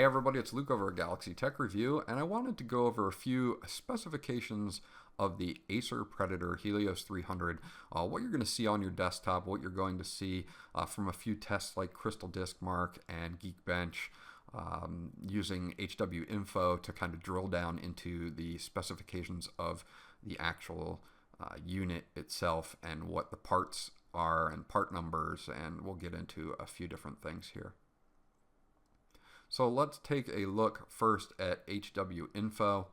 Hey everybody, it's Luke over at Galaxy Tech Review, and I wanted to go over a few specifications of the Acer Predator Helios 300, what you're going to see on your desktop, what you're going to see from a few tests like CrystalDiskMark and Geekbench, using HW Info to kind of drill down into the specifications of the actual unit itself and what the parts are and part numbers, and we'll get into a few different things here. So let's take a look first at HW Info.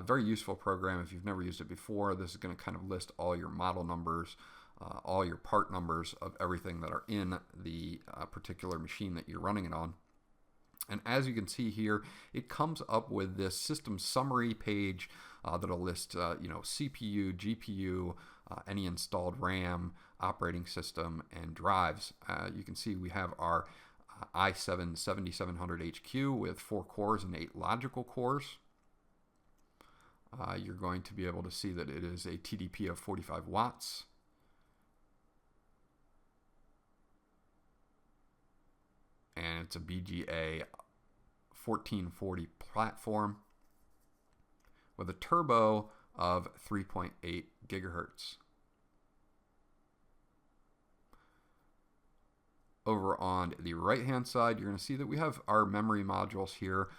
Very useful program if you've never used it before. This is going to kind of list all your model numbers, all your part numbers of everything that are in the particular machine that you're running it on. And as you can see here, it comes up with this system summary page that'll list CPU, GPU, any installed RAM, operating system, and drives. You can see we have our i7 7700 HQ with 4 cores and 8 logical cores. You're going to be able to see that it is a TDP of 45 watts. And it's a BGA 1440 platform with a turbo of 3.8 gigahertz. Over on the right hand side, you're going to see that we have our memory modules here.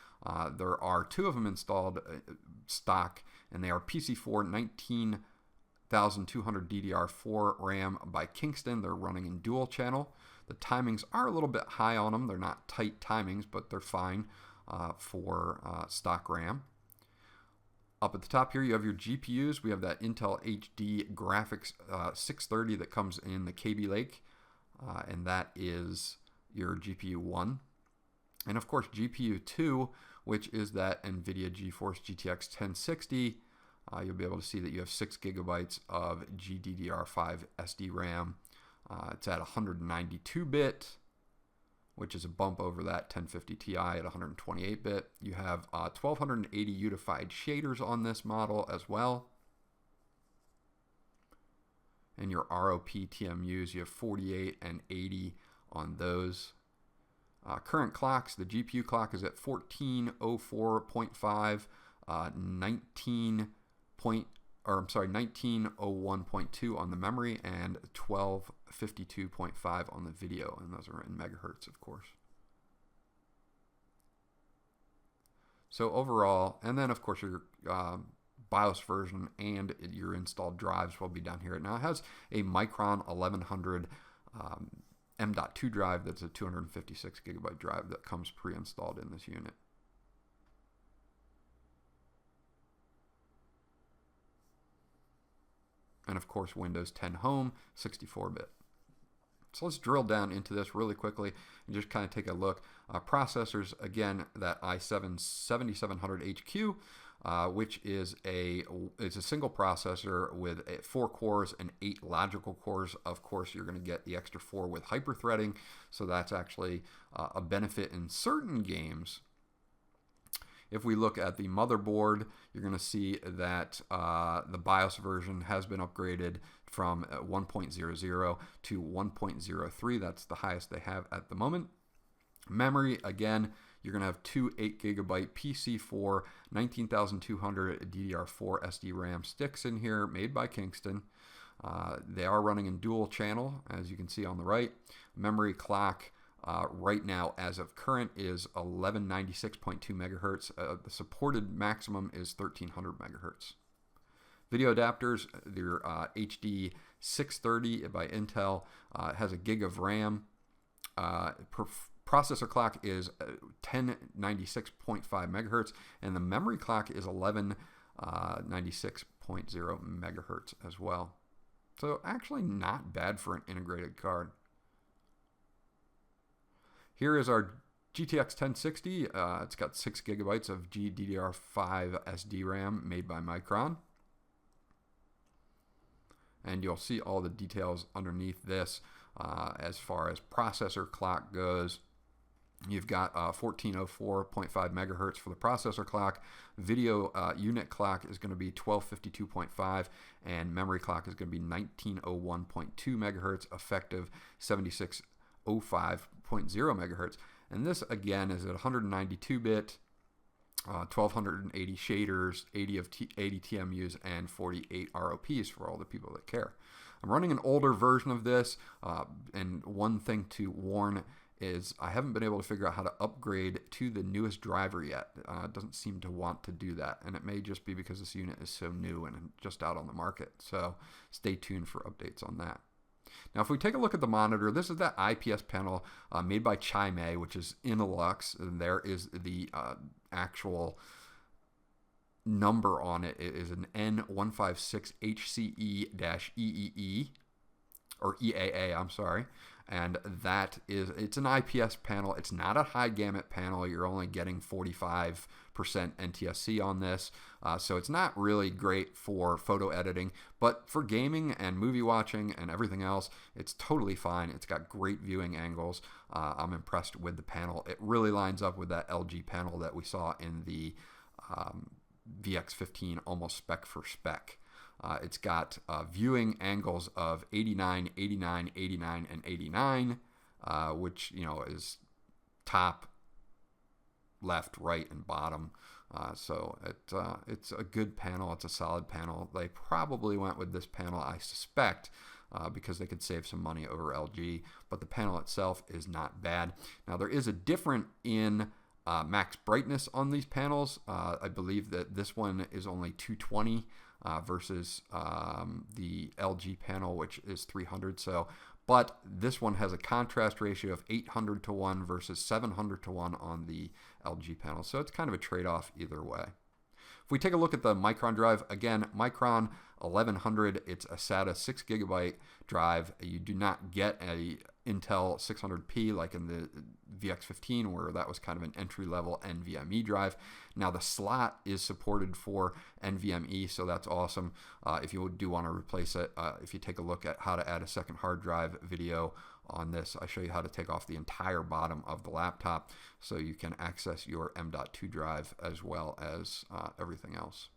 There are 2 of them installed stock, and they are PC4 19200 DDR4 RAM by Kingston. They're running in dual channel. The timings are a little bit high on them. They're not tight timings, but they're fine for stock RAM. Up at the top here, you have your GPUs. We have that Intel HD Graphics 630 that comes in the Kaby Lake. And that is your GPU 1. And of course GPU 2, which is that NVIDIA GeForce GTX 1060. You'll be able to see that you have 6 gigabytes of GDDR5 SDRAM. It's at 192-bit, which is a bump over that 1050 Ti at 128-bit. You have 1280 unified shaders on this model as well. And your ROP TMUs, you have 48 and 80 on those. Current clocks, the GPU clock is at 1404.5, 1901.2 on the memory, and 1252.5 on the video, and those are in megahertz, of course. So overall, and then of course your BIOS version and your installed drives will be down here. Now it has a Micron 1100 M.2 drive that's a 256 gigabyte drive that comes pre-installed in this unit. And of course Windows 10 Home 64-bit. So let's drill down into this really quickly and just kind of take a look. Processors, again, that i7 7700 HQ, which is a single processor with 4 cores and 8 logical cores. Of course, you're going to get the extra 4 with hyperthreading, so that's actually a benefit in certain games. If we look at the motherboard, you're going to see that the BIOS version has been upgraded from 1.00 to 1.03. That's the highest they have at the moment. Memory, again, you're going to have 2 8 gigabyte PC4 19200 DDR4 SDRAM sticks in here, made by Kingston. They are running in dual channel, as you can see on the right. Memory clock right now, as of current, is 1196.2 megahertz. The supported maximum is 1300 megahertz. Video adapters, their HD 630 by Intel has a gig of RAM. Processor clock is 1096.5 megahertz, and the memory clock is 1196.0 megahertz as well. So actually not bad for an integrated card. Here is our GTX 1060. It's got 6 gigabytes of GDDR5 SDRAM made by Micron. And you'll see all the details underneath this as far as processor clock goes. You've got 1404.5 megahertz for the processor clock. Video unit clock is going to be 1252.5, and memory clock is going to be 1901.2 megahertz, effective 7605.0 megahertz. And this again is at 192-bit, 1280 shaders, 80 TMUs, and 48 ROPs for all the people that care. I'm running an older version of this, and one thing to warn is I haven't been able to figure out how to upgrade to the newest driver yet. It doesn't seem to want to do that, and it may just be because this unit is so new and just out on the market. So stay tuned for updates on that. Now, if we take a look at the monitor, this is that IPS panel made by Chime, which is Innolux, and there is the actual number on it. It is an N156HCE-EEE, or EAA, I'm sorry. And that is, it's an IPS panel. It's not a high gamut panel. You're only getting 45% NTSC on this. So it's not really great for photo editing, but for gaming and movie watching and everything else, it's totally fine. It's got great viewing angles. I'm impressed with the panel. It really lines up with that LG panel that we saw in the VX15, almost spec for spec. It's got viewing angles of 89, 89, 89, and 89, which, you know, is top, left, right, and bottom. So it's a good panel. It's a solid panel. They probably went with this panel, I suspect, because they could save some money over LG, but the panel itself is not bad. Now, there is a difference in max brightness on these panels. I believe that this one is only 220 versus the LG panel, which is 300. So, but this one has a contrast ratio of 800 to 1 versus 700 to 1 on the LG panel. So it's kind of a trade-off either way. If we take a look at the Micron drive, again, Micron 1100, it's a SATA 6 gigabyte drive. You do not get a Intel 600p like in the VX15, where that was kind of an entry-level NVMe drive. Now the slot is supported for NVMe, so that's awesome. If you do want to replace it, if you take a look at how to add a second hard drive video on this, I show you how to take off the entire bottom of the laptop so you can access your M.2 drive as well as everything else.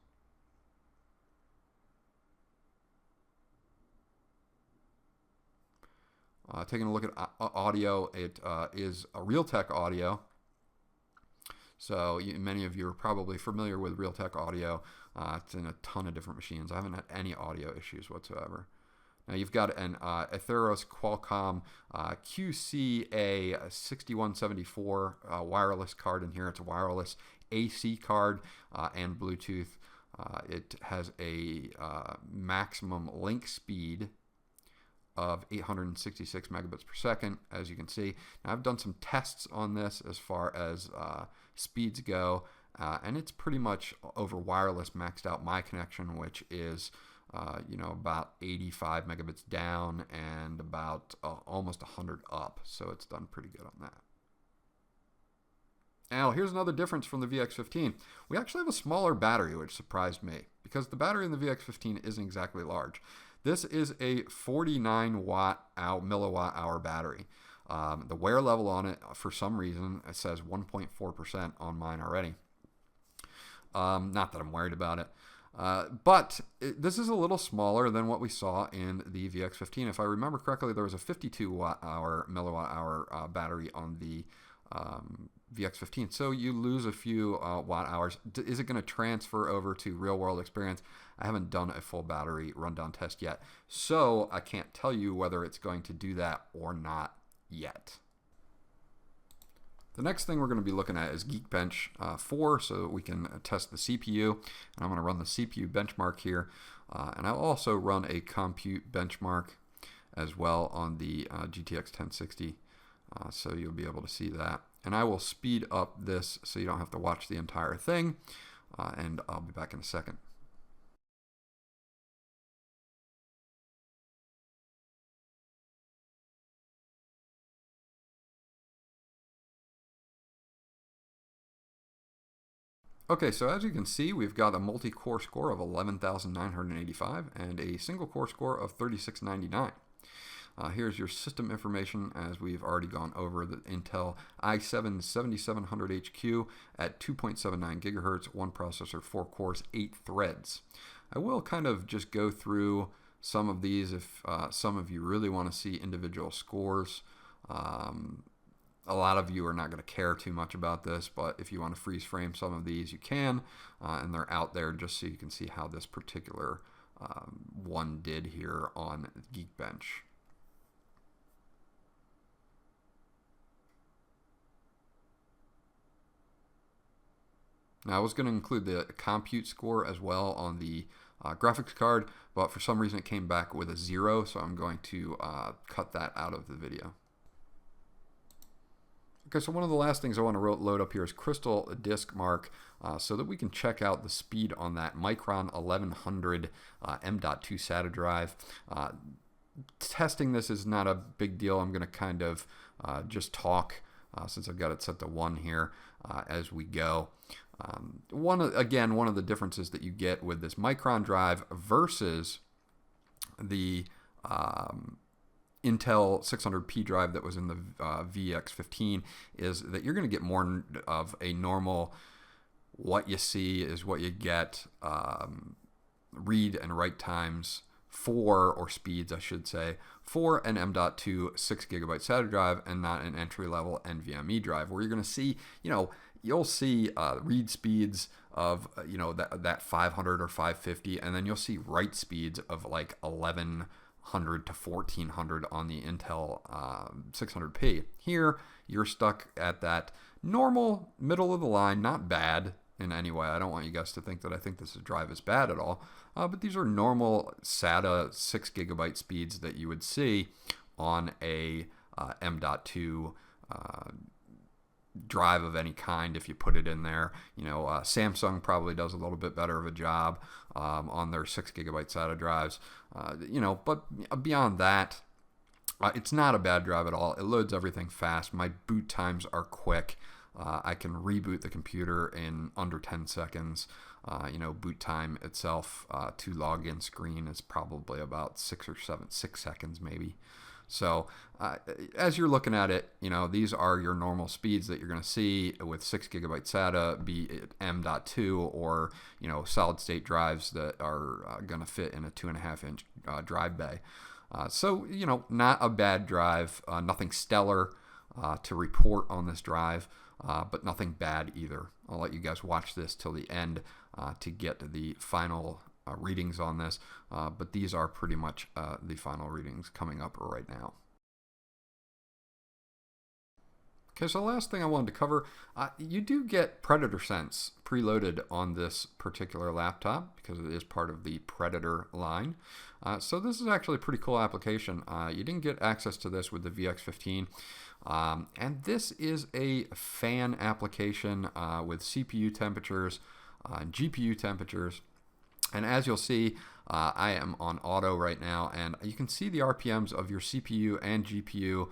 Taking a look at audio, it is a Realtek audio. So many of you are probably familiar with Realtek audio. It's in a ton of different machines. I haven't had any audio issues whatsoever. Now you've got an Atheros Qualcomm QCA6174 wireless card in here. It's a wireless AC card and Bluetooth. It has a maximum link speed of 866 megabits per second, as you can see. Now, I've done some tests on this as far as speeds go, and it's pretty much over wireless maxed out my connection, which is about 85 megabits down and about almost 100 up. So it's done pretty good on that. Now, here's another difference from the VX15. We actually have a smaller battery, which surprised me, because the battery in the VX15 isn't exactly large. This is a 49 milliwatt hour battery. The wear level on it, for some reason, it says 1.4% on mine already. Not that I'm worried about it. But this is a little smaller than what we saw in the VX15. If I remember correctly, there was a 52 milliwatt hour battery on the VX15. So you lose a few watt hours. Is it going to transfer over to real world experience? I haven't done a full battery rundown test yet, so I can't tell you whether it's going to do that or not yet. The next thing we're going to be looking at is Geekbench 4, so we can test the CPU. And I'm going to run the CPU benchmark here, and I'll also run a compute benchmark as well on the GTX 1060, so you'll be able to see that. And I will speed up this so you don't have to watch the entire thing, and I'll be back in a second. Okay, so as you can see, we've got a multi-core score of 11,985 and a single core score of 3,699. Here's your system information, as we've already gone over the Intel i7 7700HQ at 2.79 gigahertz, one processor, 4 cores, 8 threads. I will kind of just go through some of these if some of you really want to see individual scores. A lot of you are not going to care too much about this, but if you want to freeze frame some of these, you can, and they're out there just so you can see how this particular one did here on Geekbench. Now I was going to include the compute score as well on the graphics card, but for some reason it came back with a 0, so I'm going to cut that out of the video. Okay, so one of the last things I want to load up here is CrystalDiskMark so that we can check out the speed on that Micron 1100 M.2 SATA drive. Testing this is not a big deal. I'm going to kind of just talk since I've got it set to 1 here as we go. One of the differences that you get with this Micron drive versus the Intel 600p drive that was in the VX15 is that you're going to get more of a normal what you see is what you get read and write times for, or speeds I should say, for an M.2 6GB SATA drive and not an entry-level NVMe drive, where you're going to see, you'll see read speeds of that 500 or 550, and then you'll see write speeds of like 1100 to 1400 on the Intel 600p. Here you're stuck at that normal middle of the line, not bad in any way. I don't want you guys to think that I think this drive is bad at all, but these are normal SATA 6GB speeds that you would see on a M.2 drive of any kind if you put it in there. Samsung probably does a little bit better of a job on their 6GB SATA drives, but beyond that, it's not a bad drive at all. It loads everything fast. My boot times are quick. I can reboot the computer in under 10 seconds. Boot time itself to login screen is probably about 6 seconds maybe. So as you're looking at it, these are your normal speeds that you're going to see with 6GB SATA, be it M.2 or, solid state drives that are going to fit in a 2.5-inch drive bay. So, not a bad drive, nothing stellar to report on this drive, but nothing bad either. I'll let you guys watch this till the end to get the final readings on this, but these are pretty much the final readings coming up right now. Okay, so the last thing I wanted to cover, you do get Predator Sense preloaded on this particular laptop because it is part of the Predator line. So this is actually a pretty cool application. You didn't get access to this with the VX15. And this is a fan application with CPU temperatures and GPU temperatures. And as you'll see, I am on auto right now, and you can see the RPMs of your CPU and GPU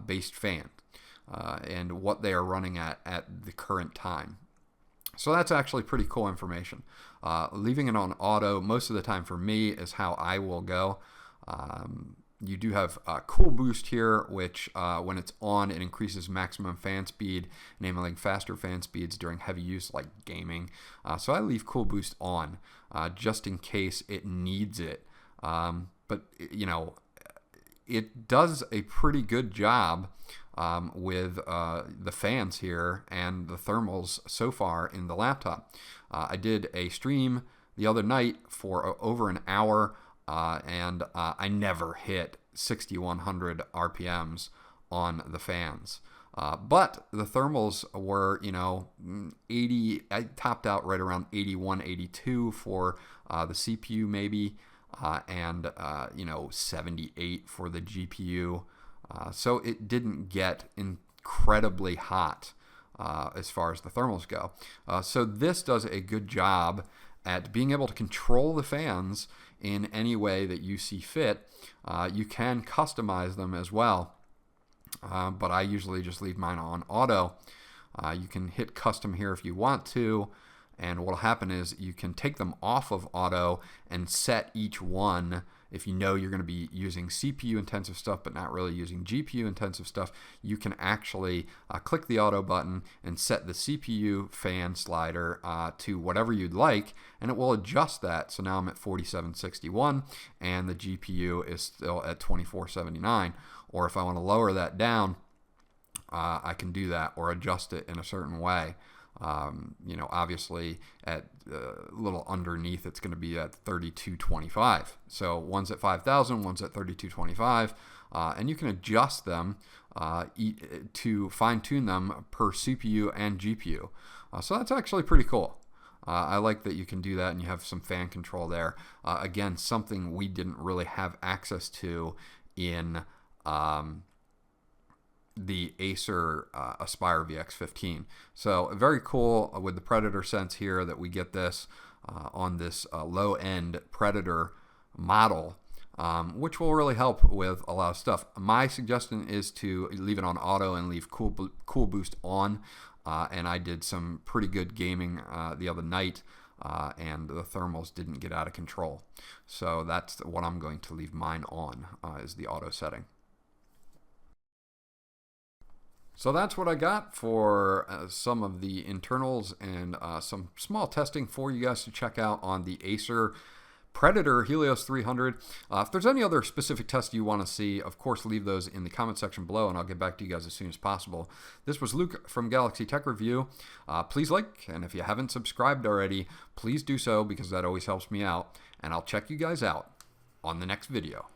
based fan and what they are running at the current time. So that's actually pretty cool information. Leaving it on auto most of the time for me is how I will go. You do have Cool Boost here, which when it's on, it increases maximum fan speed, enabling faster fan speeds during heavy use like gaming. So I leave Cool Boost on just in case it needs it. But it does a pretty good job with the fans here and the thermals so far in the laptop. I did a stream the other night for over an hour. And I never hit 6,100 RPMs on the fans. But the thermals were, 80, I topped out right around 81, 82 for the CPU maybe, and, 78 for the GPU. So it didn't get incredibly hot as far as the thermals go. So this does a good job at being able to control the fans in any way that you see fit. You can customize them as well, but I usually just leave mine on auto. You can hit custom here if you want to, and what will happen is you can take them off of auto and set each one. If you know you're going to be using CPU intensive stuff but not really using GPU intensive stuff, you can actually click the auto button and set the CPU fan slider to whatever you'd like, and it will adjust that. So now I'm at 4761 and the GPU is still at 2479. Or if I want to lower that down, I can do that or adjust it in a certain way. You know, obviously at a little underneath, it's going to be at 3225. So one's at 5,000, one's at 3225, and you can adjust them to fine-tune them per CPU and GPU. So that's actually pretty cool. I like that you can do that and you have some fan control there. Again, something we didn't really have access to in the Acer Aspire VX15. So very cool with the Predator Sense here that we get this on this low-end Predator model, which will really help with a lot of stuff. My suggestion is to leave it on auto and leave Cool Boost on, and I did some pretty good gaming the other night, and the thermals didn't get out of control. So that's what I'm going to leave mine on, is the auto setting. So that's what I got for some of the internals and some small testing for you guys to check out on the Acer Predator Helios 300. If there's any other specific tests you want to see, of course, leave those in the comment section below, and I'll get back to you guys as soon as possible. This was Luke from Galaxy Tech Review. Please like, and if you haven't subscribed already, please do so because that always helps me out. And I'll check you guys out on the next video.